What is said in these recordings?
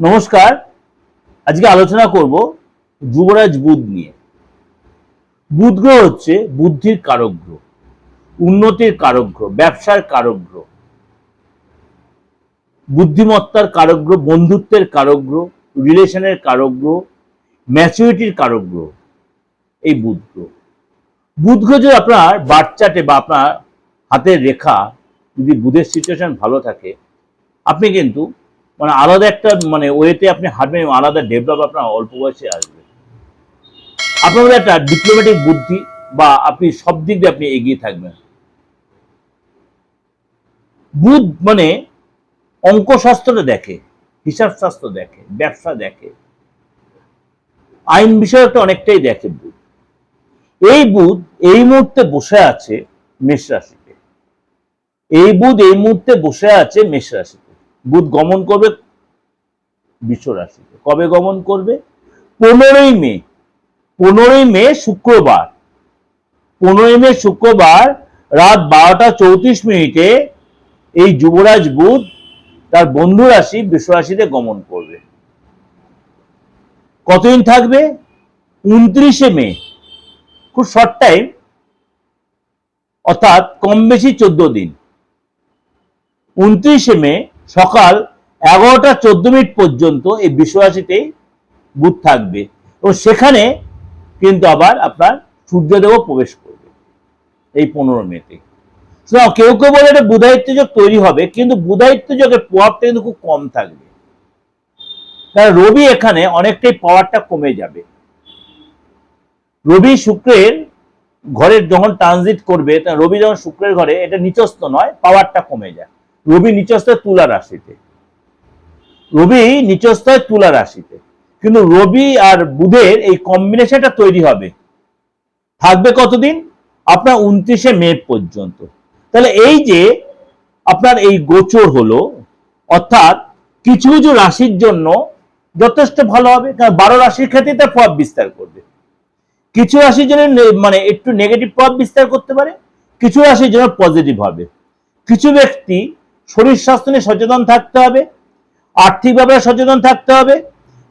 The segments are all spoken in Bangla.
নমস্কার। আজকে আলোচনা করব যুবরাজ বুধ নিয়ে। বুধ গ্রহ হচ্ছে বুদ্ধির কারক গ্রহ, উন্নতির কারক গ্রহ, ব্যবসার কারক গ্রহ, বুদ্ধিমত্তার কারক গ্রহ, বন্ধুত্বের কারক গ্রহ, রিলেশনের কারক গ্রহ, ম্যাচুরিটির কারক গ্রহ এই বুধ গ্রহ। বুধ গ্রহ যদি আপনার বার্থ চার্টে বা আপনার হাতের রেখা যদি বুধের সিচুয়েশন ভালো থাকে, আপনি কিন্তু আলাদা একটা ওয়েতে আপনি হাঁটবেন, আলাদা ডেভেলপ আপনার অল্প বয়সে আসবে। আপনার মধ্যে একটা ডিপ্লোম্যাটিক বুদ্ধি বা আপনি সব দিক দিয়ে আপনি এগিয়ে থাকবেন। বুধ অঙ্কশাস্ত্রটা দেখে, হিসাব শাস্ত্র দেখে, ব্যবসা দেখে, আইন বিষয়টা অনেকটাই দেখে বুধ। এই বুধ এই মুহূর্তে বসে আছে মেষ রাশিতে। এই বুধ এই মুহূর্তে বসে আছে মেষ রাশিতে। বুধ গমন করবে বৃষ রাশিতে। কবে গমন করবে? 15ই মে। 15ই মে শুক্রবার। 15ই মে শুক্রবার রাত 12টা 34 মিনিটে এই যুবরাজ বুধ তার বন্ধু রাশি বৃষ রাশিতে গমন করবে। কতদিন থাকবে? 29শে মে। খুব শর্ট টাইম, অর্থাৎ কম বেশি 14 দিন। 29শে মে সকাল 11টা 14 মিনিট পর্যন্ত এই বৃষ রাশিতেই বুধ থাকবে এবং সেখানে কিন্তু আবার আপনার সূর্যদেবও প্রবেশ করবে এই 15 মেতে। কেউ কেউ বলে এটা বুধায়িত্ব যোগ তৈরি হবে, কিন্তু বুধায়িত্ব যোগের প্রভাবটা কিন্তু খুব কম থাকবে, কারণ রবি এখানে অনেকটাই পাওয়ারটা কমে যাবে। রবি শুক্রের ঘরে যখন ট্রানজিট করবে, রবি যখন শুক্রের ঘরে, এটা নিচস্থ নয়, পাওয়ারটা কমে যায়। রবি নিচস্থ তুলা রাশিতে, রবি নিচস্থ তুলা রাশিতে, কিন্তু রবি আর বুধের এই কম্বিনেশনটা তৈরি হবে, থাকবে কতদিন? আপনার 29শে মে পর্যন্ত। তাহলে এই যে আপনার এই গোচর হলো, অর্থাৎ কিছু কিছু রাশির জন্য যথেষ্ট ভালো হবে, কারণ 12 রাশির ক্ষেত্রে তার প্রভাব বিস্তার করবে। কিছু রাশির জন্য একটু নেগেটিভ প্রভাব বিস্তার করতে পারে, কিছু রাশির জন্য পজিটিভ হবে। কিছু ব্যক্তি শরীর স্বাস্থ্য নিয়ে সচেতন থাকতে হবে, আর্থিক ব্যাপারে সচেতন থাকতে হবে,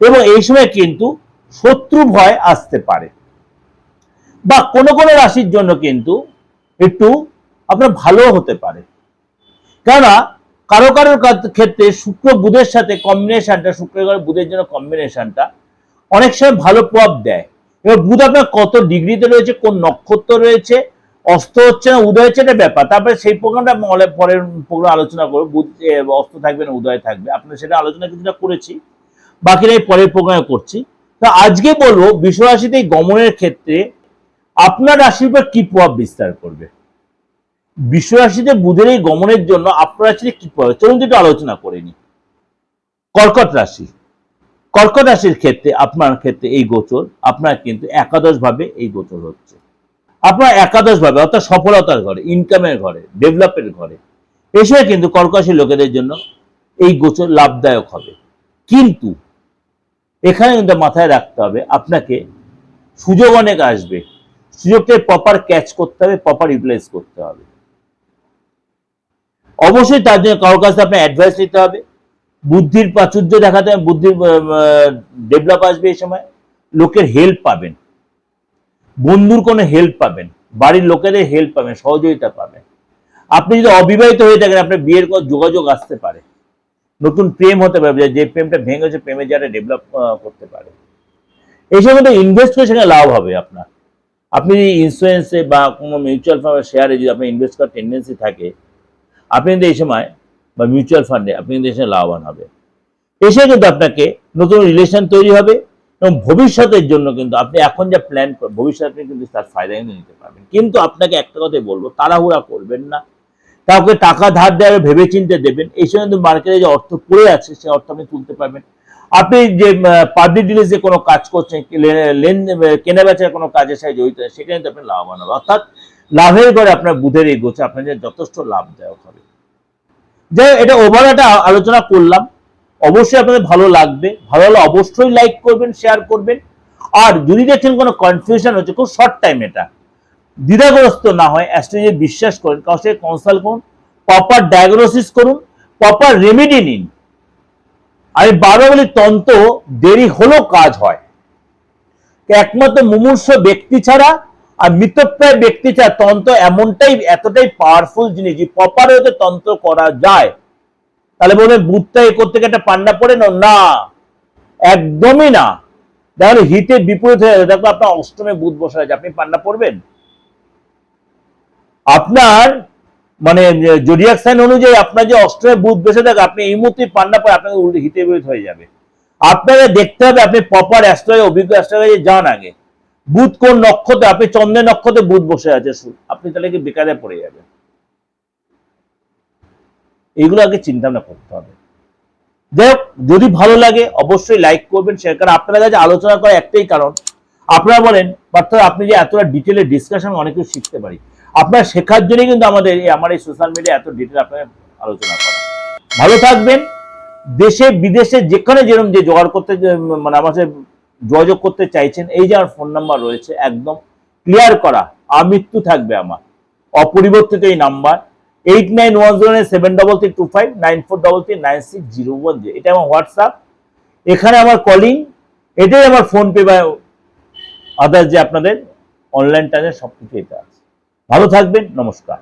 এবং এই সময় কিন্তু শত্রু ভয় আসতে পারে। বা কোনো কোনো রাশির জন্য কিন্তু একটু আপনার ভালো হতে পারে, কেননা কারো কারোর ক্ষেত্রে শুক্র বুধের সাথে কম্বিনেশনটা, শুক্রের বুধের জন্য কম্বিনেশনটা অনেক সময় ভালো প্রভাব দেয়। এবার বুধ আপনার কত ডিগ্রিতে রয়েছে, কোন নক্ষত্র রয়েছে, অস্ত হচ্ছে না উদয় হচ্ছে, এটা ব্যাপার। তারপরে সেই প্রোগ্রামটা পরের প্রোগ্রাম আলোচনা করবো, বুধ অস্ত থাকবে না উদয় থাকবে, আপনার সেটা আলোচনা কিছুটা করেছি, বাকিটা এই পরের প্রোগ্রামে করছি। তো আজকে বলবো বৃষ রাশিতে গমনের ক্ষেত্রে আপনার রাশির উপর কি প্রভাব বিস্তার করবে। বৃষ রাশিতে বুধের এই গমনের জন্য আপনার রাশিতে কি প্রভাব, চলুন একটু আলোচনা করে নি। কর্কট রাশি। কর্কট রাশির ক্ষেত্রে আপনার ক্ষেত্রে এই গোচর আপনার কিন্তু একাদশ ভাবে এই গোচর হচ্ছে। আপনার একাদশ ভাবে, অর্থাৎ সফলতার ঘরে, ইনকামের ঘরে, ডেভেলপের ঘরে, এসে কিন্তু কর্কট রাশির লোকেদের জন্য এই গোচর লাভদায়ক হবে। কিন্তু এখানে কিন্তু মাথায় রাখতে হবে, আপনাকে সুযোগ অনেক আসবে, সুযোগকে প্রপার ক্যাচ করতে হবে, প্রপার ইউটিলাইজ করতে হবে। অবশ্যই তার জন্য কারোর কাছে আপনার অ্যাডভাইস নিতে হবে, বুদ্ধির প্রাচুর্য দেখাতে হবে, বুদ্ধির ডেভেলপ আসবে। এই সময় লোকের হেল্প পাবেন, বন্ধুর কোনো হেল্প পাবেন, বাড়ির লোকেদের হেল্প পাবেন, সহযোগিতা পাবেন। আপনি যদি অবিবাহিত হয়ে থাকেন, আপনার বিয়ের যোগাযোগ আসতে পারে, নতুন প্রেম হতে পারে, যে প্রেমটা ভেঙে গেছে প্রেমের যারা ডেভেলপ করতে পারে। এই সময় ইনভেস্ট করে সেখানে লাভ হবে আপনার। আপনি যদি ইন্স্যুরেন্সে বা কোনো মিউচুয়াল ফান্ড শেয়ারে যদি আপনি ইনভেস্ট করার টেন্ডেন্সি থাকে, আপনি কিন্তু এই সময় বা মিউচুয়াল ফান্ডে আপনি কিন্তু এই সময় লাভবান হবে। এসে কিন্তু আপনাকে নতুন রিলেশন তৈরি হবে এবং ভবিষ্যতের জন্য কিন্তু আপনি এখন যা প্ল্যান করেন, ভবিষ্যতে কিন্তু তার ফায়দা কিন্তু নিতে পারবেন। কিন্তু আপনাকে একটা কথাই বলবো, তাড়াহুড়া করবেন না, কাউকে টাকা ধার দেওয়া ভেবে চিন্তে দেবেন। এই সময় কিন্তু মার্কেটে যে অর্থ পড়ে আছে সেই অর্থ আপনি তুলতে পারবেন। আপনি যে পাবলিক ডিলিজ যে কোনো কাজ করছেন, কেনা বেচার কোনো কাজের সাথে জড়িত, সেখানে কিন্তু আপনি লাভবান হবে। অর্থাৎ লাভের ঘরে আপনার বুধের এই গোচর আপনার যথেষ্ট লাভদায়ক হবে। যাই এটা ওভার একটা আলোচনা করলাম, অবশ্যই আপনাদের ভালো লাগবে। ভালো হলে অবশ্যই লাইক করবেন, শেয়ার করবেন। আর যদি দেখছেন কোনো কনফিউশন হচ্ছে, খুব শর্ট টাইম, এটা দ্বিধাগ্রস্ত না হয়, অ্যাস্ট্রোলজি বিশ্বাস করেন, কারোর সাথে কনসাল্ট করুন, প্রপার ডায়াগনোসিস করুন, প্রপার রেমেডি নিন। আমি বারবার বলি তন্ত্র দেরি হলেও কাজ হয়, একমাত্র মুমূর্ষ ব্যক্তি ছাড়া আর মৃতপ্রায় ব্যক্তি ছাড়া তন্ত্র এতটাই পাওয়ারফুল জিনিস যে প্রপার হতে তন্ত্র করা যায়। তাহলে বলবেন বুধটা এ করতে একটা পান্ডা পড়ে না, একদমই না। তাহলে হিতে বিপরীত হয়ে যাবে। দেখো আপনার অষ্টমে বুধ বসে আছে, আপনি পান্ডা পড়বেন? আপনার মানে জোডিয়াক সাইন অনুযায়ী আপনার যে অষ্টমে বুধ বসে থাকে, আপনি এই মুহূর্তে পান্ডা পড়ে আপনাকে উল্টে হিতে বিপরীত হয়ে যাবে। আপনাকে দেখতে হবে, আপনি প্রপার অ্যাস্ট্রোলজি অভিজ্ঞ অ্যাস্ট্রোলজি যান আগে, বুধ কোন নক্ষত্রে, আপনি চন্দ্রের নক্ষত্রে বুধ বসে আছে, আপনি তাহলে কি বেকারে পড়ে যাবেন। এইগুলো আগে চিন্তা ভাবনা করতে হবে। যাই হোক, যদি ভালো লাগে অবশ্যই লাইক করবেন, শেয়ার করেন। আপনার কাছে আলোচনা করার একটাই কারণ, আপনারা বলেন অর্থাৎ আপনি যে এতটা ডিটেলে ডিসকাশন অনেক কিছু শিখতে পারি, আপনার শেখার জন্যই কিন্তু আমার এই সোশ্যাল মিডিয়া এত ডিটেল আপনার আলোচনা করা। ভালো থাকবেন। দেশে বিদেশে যেখানে যেরকম যে জোগাড় করতে মানে আমার সাথে যোগাযোগ করতে চাইছেন, এই যে আমার ফোন নাম্বার রয়েছে একদম ক্লিয়ার করা, আমৃত্যু থাকবে আমার অপরিবর্তিত এই নাম্বার 8910732594339601, এটা আমার হোয়াটসঅ্যাপ, এখানে আমার কলিং, এটাই আমার ফোনপে বা আদার্স যে আপনাদের অনলাইন ট্রানজাকশন সবকিছু এটা আছে। ভালো থাকবেন, নমস্কার।